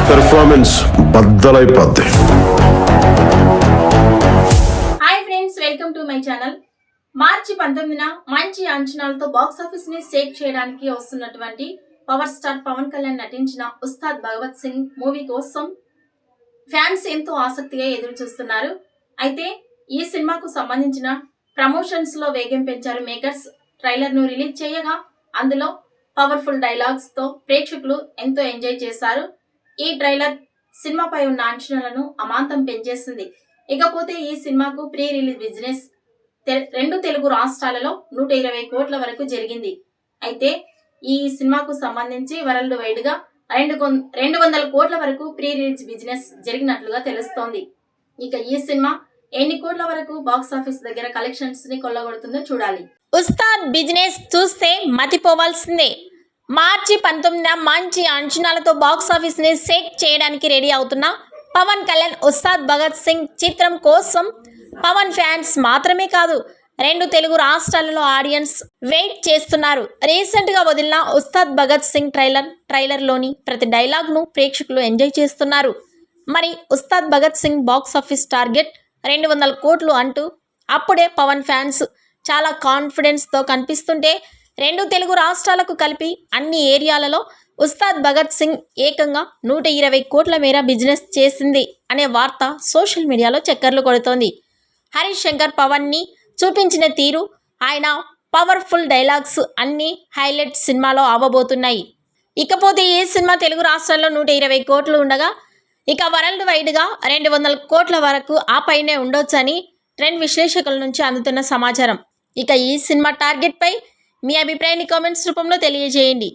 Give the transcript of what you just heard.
Performance బద్దలైపోద్ది. Hi friends, welcome to my channel. మార్చి 19న మంచి అంచనాలతో బాక్స్ ఆఫీస్ ని షేక్ చేయడానికి వస్తున్నటువంటి పవర్ స్టార్ పవన్ కళ్యాణ్ నటించిన ఉస్తాద్ భగత్ సింగ్ మూవీ కోసం ఫ్యాన్స్ ఎంతో ఆసక్తిగా ఎదురు చూస్తున్నారు. అయితే ఈ సినిమాకు సంబంధించిన ప్రమోషన్స్ లో వేగం పెంచారు మేకర్స్. ట్రైలర్ ను రిలీజ్ చేయగా అందులో పవర్ఫుల్ డైలాగ్స్ తో ప్రేక్షకులు ఎంతో ఎంజాయ్ చేశారు. ఈ ట్రైలర్ సినిమాపై ఉన్న అంచనాలను అమాంతం పెంచేసింది. ఇకపోతే ఈ సినిమాకు ప్రీ రిలీజ్ బిజినెస్ రెండు తెలుగు రాష్ట్రాలలో 120 కోట్ల వరకు జరిగింది. అయితే ఈ సినిమాకు సంబంధించి వరల్డ్ వైడ్ గా 200 కోట్ల వరకు ప్రీ రిలీజ్ బిజినెస్ జరిగినట్లుగా తెలుస్తోంది. ఇక ఈ సినిమా ఎన్ని కోట్ల వరకు బాక్స్ ఆఫీస్ దగ్గర కలెక్షన్స్ ని కొల్లగొడుతుందో చూడాలి. ఉస్తాద్ బిజినెస్ చూస్తే మతిపోవాల్సిందే. మార్చి 19న మంచి అంచనాలతో బాక్స్ ఆఫీస్ ని షేక్ చేయడానికి రెడీ అవుతున్న పవన్ కళ్యాణ్ ఉస్తాద్ భగత్ సింగ్ చిత్రం కోసం పవన్ ఫ్యాన్స్ మాత్రమే కాదు, 2 తెలుగు రాష్ట్రాలలో ఆడియన్స్ వెయిట్ చేస్తున్నారు. రీసెంట్ గా వదిలిన ఉస్తాద్ భగత్ సింగ్ ట్రైలర్లోని ప్రతి డైలాగ్ ను ప్రేక్షకులు ఎంజాయ్ చేస్తున్నారు. మరి Ustaad Bhagat Singh box office target 200 కోట్లు అంటూ అప్పుడే పవన్ ఫ్యాన్స్ చాలా కాన్ఫిడెన్స్తో కనిపిస్తుంటే, 2 తెలుగు రాష్ట్రాలకు కలిపి అన్ని ఏరియాలలో ఉస్తాద్ భగత్ సింగ్ ఏకంగా 120 కోట్ల మేర బిజినెస్ చేసింది అనే వార్త సోషల్ మీడియాలో చక్కర్లు కొడుతోంది. హరీష్ శంకర్ పవన్ని చూపించిన తీరు, ఆయన పవర్ఫుల్ డైలాగ్స్ అన్ని హైలైట్ సినిమాలో అవ్వబోతున్నాయి. ఇకపోతే ఈ సినిమా తెలుగు రాష్ట్రాల్లో 120 కోట్లు ఉండగా, ఇక వరల్డ్ వైడ్గా 200 కోట్ల వరకు ఆ పైనే ఉండొచ్చని ట్రెండ్ విశ్లేషకుల నుంచి అందుతున్న సమాచారం. ఇక ఈ సినిమా టార్గెట్పై మీ అభిప్రాయాన్ని కామెంట్స్ రూపంలో తెలియజేయండి.